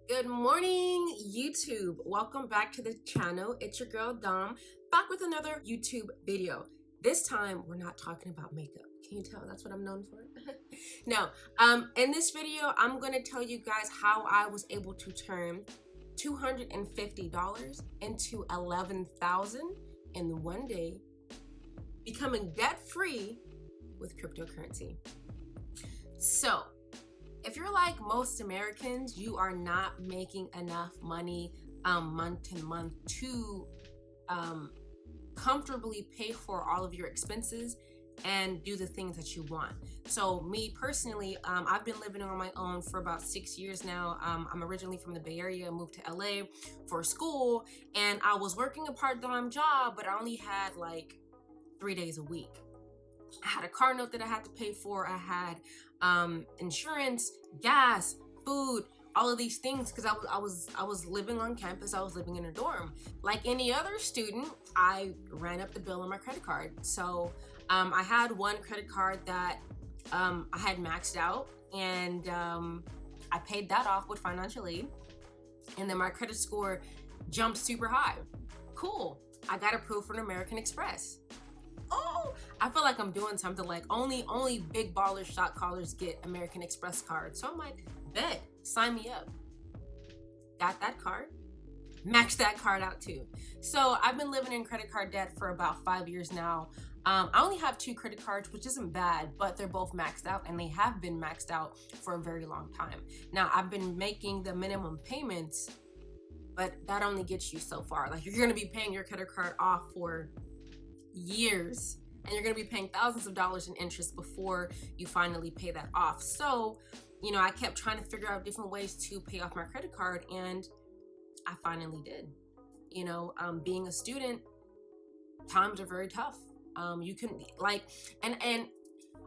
Good morning, YouTube. Welcome back to the channel. It's your girl Dom, back with another YouTube video. This time, we're not talking about makeup. Can you tell that's what I'm known for? No. In this video, I'm going to tell you guys how I was able to turn $250 into $11,000 in one day, becoming debt-free with cryptocurrency. So, if you're like most Americans, you are not making enough money month to month to comfortably pay for all of your expenses and do the things that you want. So me personally, I've been living on my own for about 6 years now. I'm originally from the Bay Area, moved to LA for school, and I was working a part-time job, but I only had like 3 days a week. I had a car note that I had to pay for. I had insurance, gas, food, all of these things because I was living on campus. I was living in a dorm. Like any other student, I ran up the bill on my credit card. So I had one credit card that I had maxed out, and I paid that off with financial aid. And then my credit score jumped super high. Cool. I got approved for an American Express. Oh, I feel like I'm doing something like only big ballers, shot callers get American Express cards. So I'm like, bet, sign me up. Got that card, maxed that card out too. So I've been living in credit card debt for about 5 years now. I only have 2 credit cards, which isn't bad, but they're both maxed out, and they have been maxed out for a very long time. Now I've been making the minimum payments, but that only gets you so far. Like, you're gonna be paying your credit card off for years, and you're going to be paying thousands of dollars in interest before you finally pay that off. So, you know, I kept trying to figure out different ways to pay off my credit card, and I finally did. You know, being a student, times are very tough. You can like, and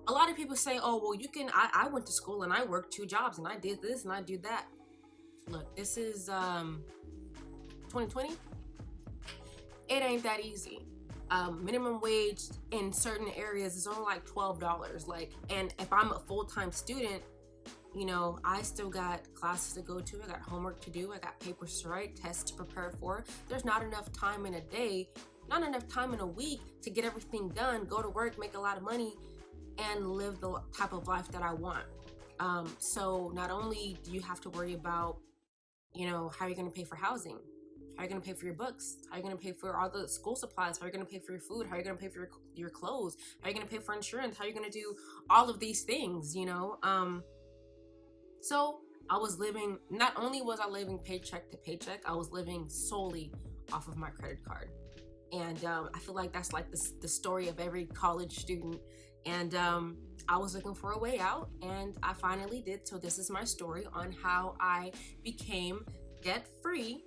a lot of people say, oh, well, you can, I went to school and I worked 2 jobs and I did this and I did that. Look, this is 2020. It ain't that easy. Minimum wage in certain areas is only like $12. Like, and if I'm a full-time student, you know, I still got classes to go to, I got homework to do, I got papers to write, tests to prepare for. There's not enough time in a day, not enough time in a week to get everything done, go to work, make a lot of money, and live the type of life that I want. So not only do you have to worry about, you know, how you're going to pay for housing, how are you going to pay for your books? How are you going to pay for all the school supplies? How are you going to pay for your food? How are you going to pay for your clothes? How are you going to pay for insurance? How are you going to do all of these things, you know? So I was living, not only was I living paycheck to paycheck, I was living solely off of my credit card. And I feel like that's like the story of every college student. And I was looking for a way out, and I finally did. So this is my story on how I became debt-free,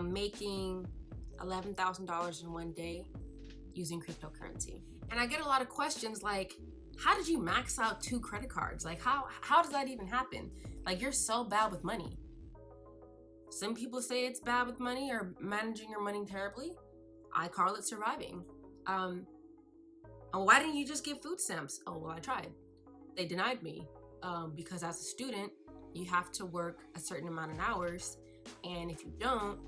making $11,000 in one day using cryptocurrency. And I get a lot of questions like, how did you max out 2 credit cards? Like, how does that even happen? Like, you're so bad with money. Some people say it's bad with money or managing your money terribly. I call it surviving. Why didn't you just get food stamps? Oh, well, I tried. They denied me because as a student, you have to work a certain amount of hours. And if you don't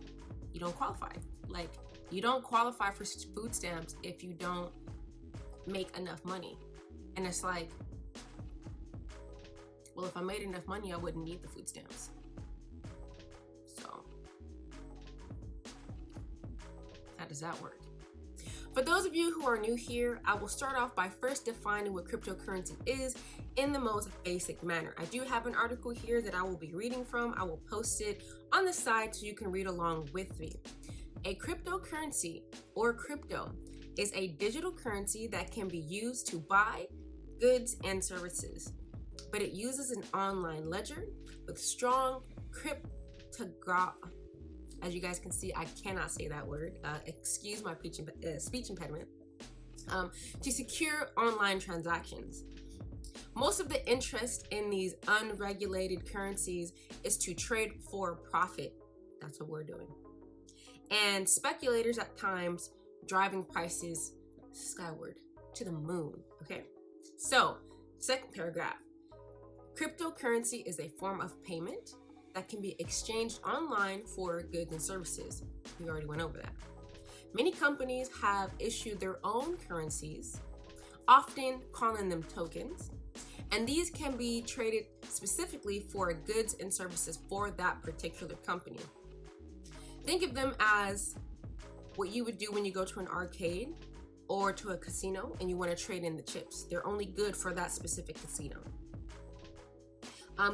qualify. Like, you don't qualify for food stamps if you don't make enough money. And it's like, well, if I made enough money, I wouldn't need the food stamps. So, how does that work? For those of you who are new here, I will start off by first defining what cryptocurrency is in the most basic manner. I do have an article here that I will be reading from. I will post it on the side so you can read along with me. A cryptocurrency, or crypto, is a digital currency that can be used to buy goods and services, but it uses an online ledger with strong cryptography. As you guys can see, I cannot say that word. Excuse my speech impediment. To secure online transactions. Most of the interest in these unregulated currencies is to trade for profit. That's what we're doing. And speculators at times driving prices skyward to the moon. Okay, so second paragraph. Cryptocurrency is a form of payment that can be exchanged online for goods and services. We already went over that. Many companies have issued their own currencies, often calling them tokens, and these can be traded specifically for goods and services for that particular company. Think of them as what you would do when you go to an arcade or to a casino and you want to trade in the chips. They're only good for that specific casino.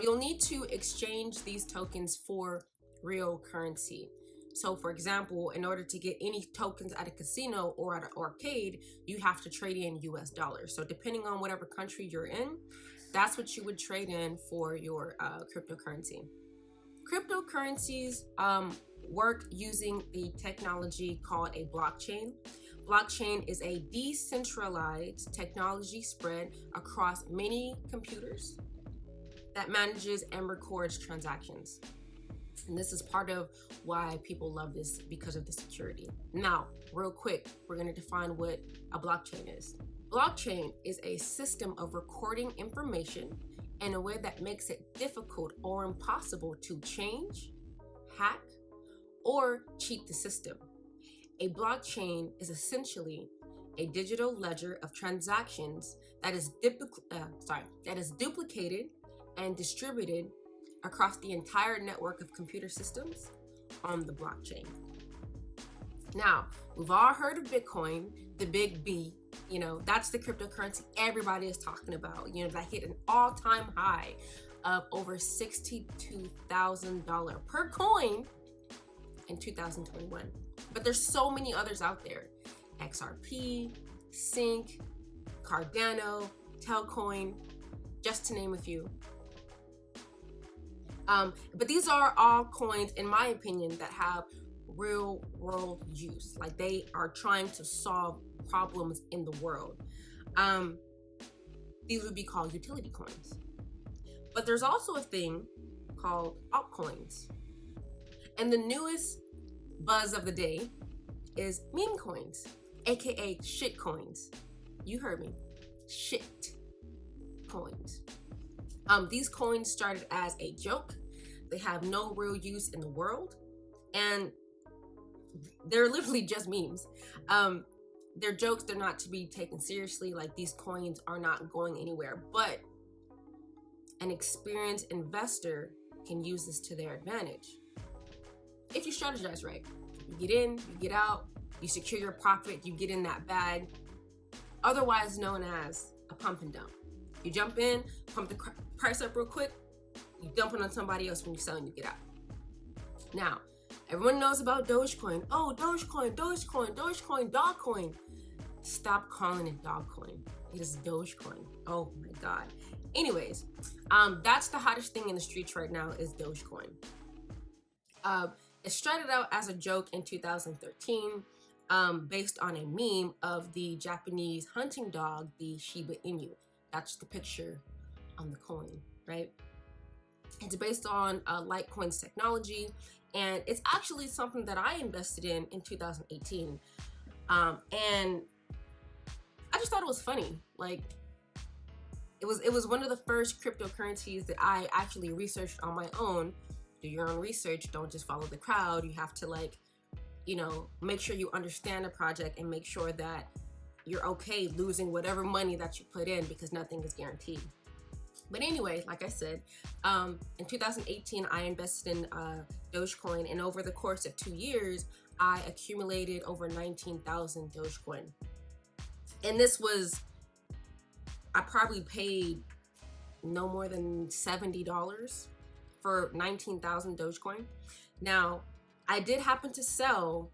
You'll need to exchange these tokens for real currency. So for example, in order to get any tokens at a casino or at an arcade, you have to trade in US dollars. So depending on whatever country you're in, that's what you would trade in for your cryptocurrency. Cryptocurrencies work using the technology called a blockchain. Blockchain is a decentralized technology spread across many computers that manages and records transactions. And this is part of why people love this, because of the security. Now, real quick, we're going to define what a blockchain is. Blockchain is a system of recording information in a way that makes it difficult or impossible to change, hack, or cheat the system. A blockchain is essentially a digital ledger of transactions that is duplicated and distributed across the entire network of computer systems on the blockchain. Now, we've all heard of Bitcoin, the big B. That's the cryptocurrency everybody is talking about. That hit an all-time high of over $62,000 per coin in 2021. But there's so many others out there. XRP, Sync, Cardano, Telcoin, just to name a few. But these are all coins, in my opinion, that have real world use. Like, they are trying to solve problems in the world. These would be called utility coins. But there's also a thing called altcoins. And the newest buzz of the day is meme coins, aka shit coins. You heard me. Shit coins. These coins started as a joke. They have no real use in the world, and they're literally just memes. They're jokes. They're not to be taken seriously. Like, these coins are not going anywhere, but an experienced investor can use this to their advantage if you strategize right. You get in, you get out, you secure your profit, you get in that bag, otherwise known as a pump and dump. You jump in, pump the price up real quick, you dump it on somebody else when you sell and you get out. Now, everyone knows about Dogecoin. Oh, Dogecoin, Dogcoin. Stop calling it Dogcoin. It is Dogecoin. Oh my God. Anyways, that's the hottest thing in the streets right now is Dogecoin. It started out as a joke in 2013, based on a meme of the Japanese hunting dog, the Shiba Inu. That's the picture on the coin, right? It's based on Litecoin's technology, and it's actually something that I invested in 2018. And I just thought it was funny. Like, it was one of the first cryptocurrencies that I actually researched on my own. Do your own research. Don't just follow the crowd. You have to, make sure you understand the project and make sure that you're okay losing whatever money that you put in, because nothing is guaranteed. But anyway, like I said, in 2018, I invested in Dogecoin, and over the course of 2 years, I accumulated over 19,000 Dogecoin. And I probably paid no more than $70 for 19,000 Dogecoin. Now, I did happen to sell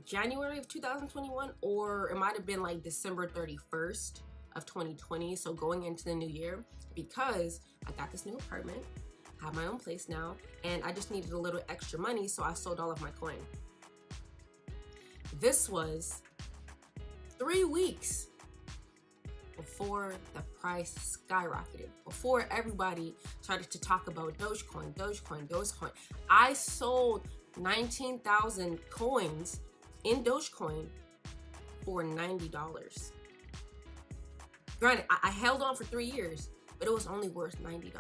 January of 2021, or it might have been like December 31st of 2020, so going into the new year, because I got this new apartment, have my own place now, and I just needed a little extra money, so I sold all of my coin. This was 3 weeks before the price skyrocketed, before everybody started to talk about Dogecoin. I sold 19,000 coins in Dogecoin for $90. Granted, I held on for 3 years, but it was only worth $90.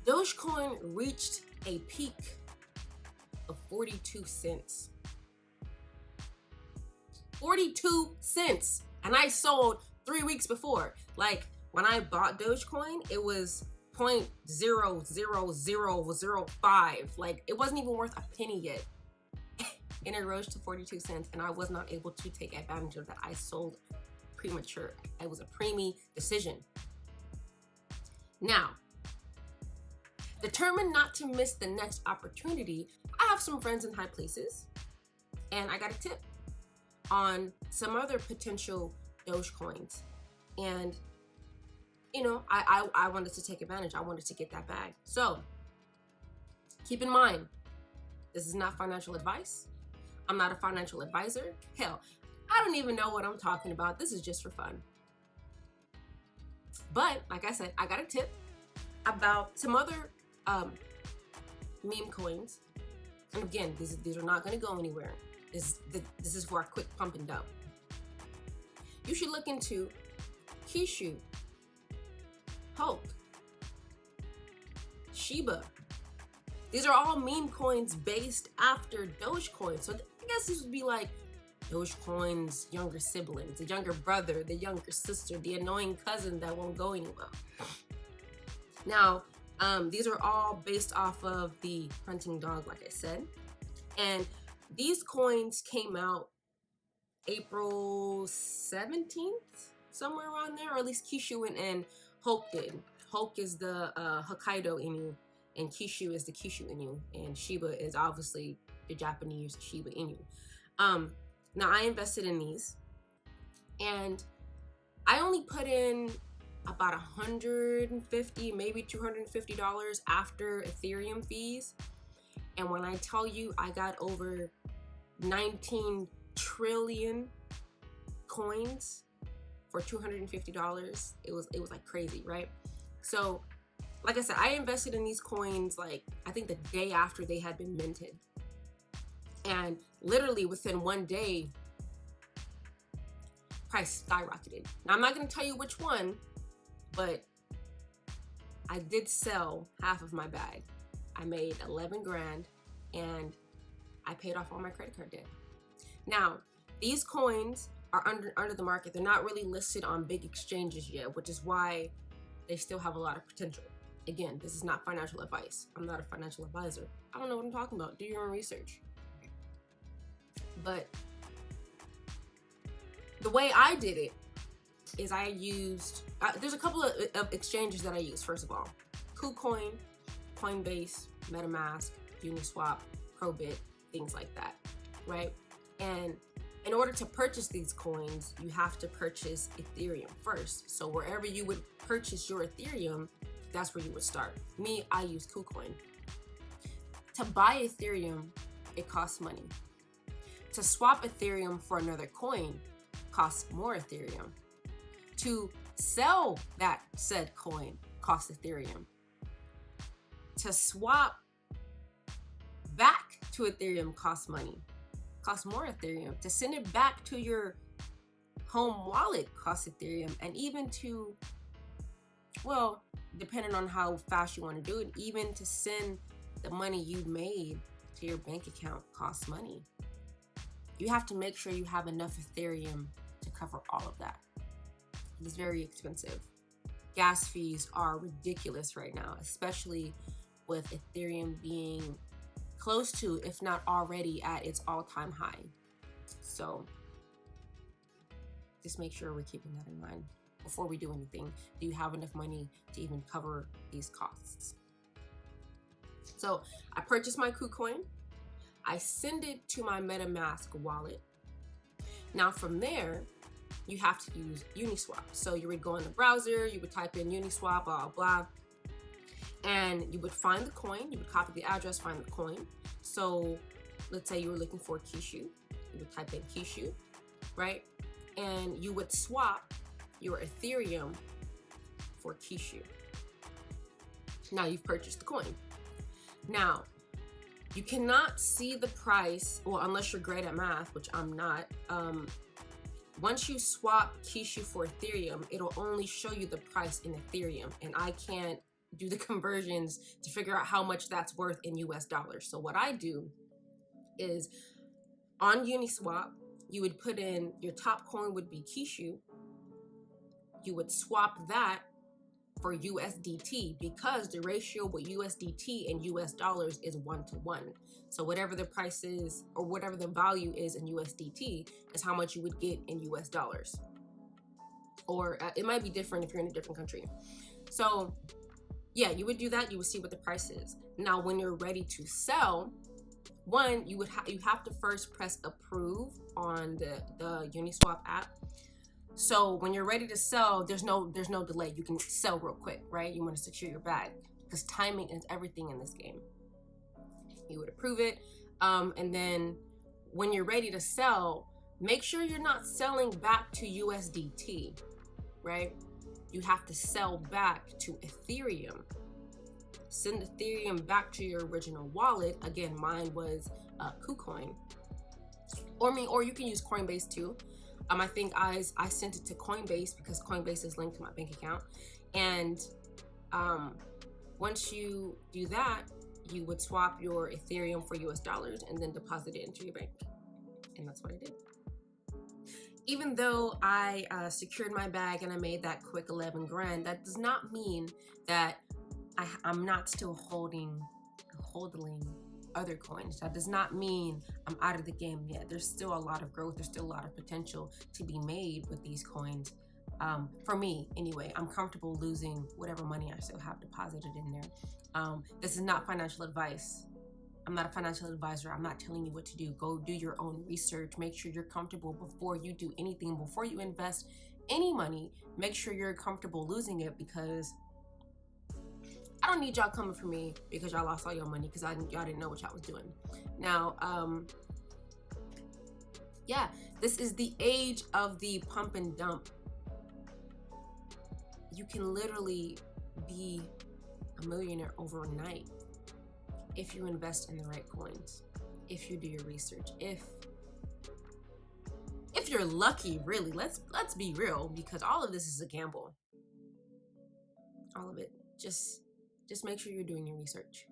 Dogecoin reached a peak of 42 cents. 42 cents! And I sold 3 weeks before. Like, when I bought Dogecoin, it was 0.00005. Like, it wasn't even worth a penny yet. And it rose to 42 cents, and I was not able to take advantage of that. I sold premature. It was a preemie decision. Now, determined not to miss the next opportunity, I have some friends in high places, and I got a tip on some other potential Dogecoins. And, you know, I wanted to take advantage. I wanted to get that bag. So, keep in mind, this is not financial advice. I'm not a financial advisor. Hell, I don't even know what I'm talking about. This is just for fun. But, like I said, I got a tip about some other meme coins. And again, these are not going to go anywhere. This is for a quick pump and dump. You should look into Kishu, Hokk, Shib. These are all meme coins based after Dogecoin. So I guess this would be like Dogecoin's younger siblings, the younger brother, the younger sister, the annoying cousin that won't go anywhere. Now, these are all based off of the hunting dog, like I said. And these coins came out April 17th, somewhere around there, or at least Kishu and Hokk did. Hokk is the Hokkaido Inu, and Kishu is the Kishu Inu, and Shiba is obviously the Japanese Shiba Inu. Now I invested in these, and I only put in about $150, maybe $250 after Ethereum fees. And when I tell you I got over 19 trillion coins for $250, it was like crazy, right? So, like I said, I invested in these coins like I think the day after they had been minted. And literally within one day, price skyrocketed. Now I'm not gonna tell you which one, but I did sell half of my bag. I made 11 grand and I paid off all my credit card debt. Now, these coins are under the market. They're not really listed on big exchanges yet, which is why they still have a lot of potential. Again, this is not financial advice. I'm not a financial advisor. I don't know what I'm talking about. Do your own research. But the way I did it is I used, there's a couple of exchanges that I use, first of all. KuCoin, Coinbase, MetaMask, Uniswap, Probit, things like that, right? And in order to purchase these coins, you have to purchase Ethereum first. So wherever you would purchase your Ethereum, that's where you would start. Me, I use KuCoin. To buy Ethereum, it costs money. To swap Ethereum for another coin costs more Ethereum. To sell that said coin costs Ethereum. To swap back to Ethereum costs money, costs more Ethereum. To send it back to your home wallet costs Ethereum. And even to, well, depending on how fast you want to do it, even to send the money you made to your bank account costs money. You have to make sure you have enough Ethereum to cover all of that. It's very expensive. Gas fees are ridiculous right now, especially with Ethereum being close to, if not already at its all-time high. So just make sure we're keeping that in mind before we do anything. Do you have enough money to even cover these costs? So I purchased my KuCoin. I send it to my MetaMask wallet. Now from there, you have to use Uniswap. So you would go in the browser, you would type in Uniswap, blah, blah, and you would find the coin, you would copy the address, find the coin. So let's say you were looking for Kishu, you would type in Kishu, right? And you would swap your Ethereum for Kishu. Now you've purchased the coin. Now, you cannot see the price, well, unless you're great at math, which I'm not. once you swap Kishu for Ethereum, it'll only show you the price in Ethereum, and I can't do the conversions to figure out how much that's worth in US dollars. So what I do is on Uniswap, you would put in your top coin would be Kishu. You would swap that for USDT because the ratio with USDT and US dollars is 1-to-1. So whatever the price is or whatever the value is in USDT is how much you would get in US dollars. Or it might be different if you're in a different country. So yeah, you would do that. You would see what the price is. Now, when you're ready to sell, one, you have to first press approve on the Uniswap app. So when you're ready to sell, there's no delay. You can sell real quick, right? You want to secure your bag because timing is everything in this game. You would approve it, and then when you're ready to sell, make sure you're not selling back to USDT, right? You have to sell back to Ethereum. Send Ethereum back to your original wallet. Again, mine was KuCoin, or you can use Coinbase too. I think I sent it to Coinbase because Coinbase is linked to my bank account. And once you do that, you would swap your Ethereum for US dollars and then deposit it into your bank. And that's what I did. Even though I secured my bag and I made that quick 11 grand, that does not mean that I'm not still holding other coins. That does not mean I'm out of the game yet. There's still a lot of growth. There's still a lot of potential to be made with these coins. For me, anyway, I'm comfortable losing whatever money I still have deposited in there. This is not financial advice. I'm not a financial advisor. I'm not telling you what to do. Go do your own research. Make sure you're comfortable before you do anything. Before you invest any money, make sure you're comfortable losing it, because I don't need y'all coming for me because y'all lost all your money because y'all didn't know what y'all was doing. Now, yeah, this is the age of the pump and dump. You can literally be a millionaire overnight if you invest in the right coins, if you do your research, if you're lucky, really. Let's be real, because all of this is a gamble. All of it. Just make sure you're doing your research.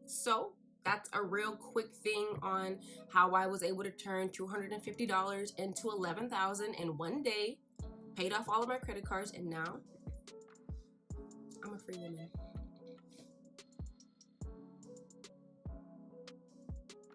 So that's a real quick thing on how I was able to turn $250 into $11,000 in one day, paid off all of my credit cards, and now I'm a free woman.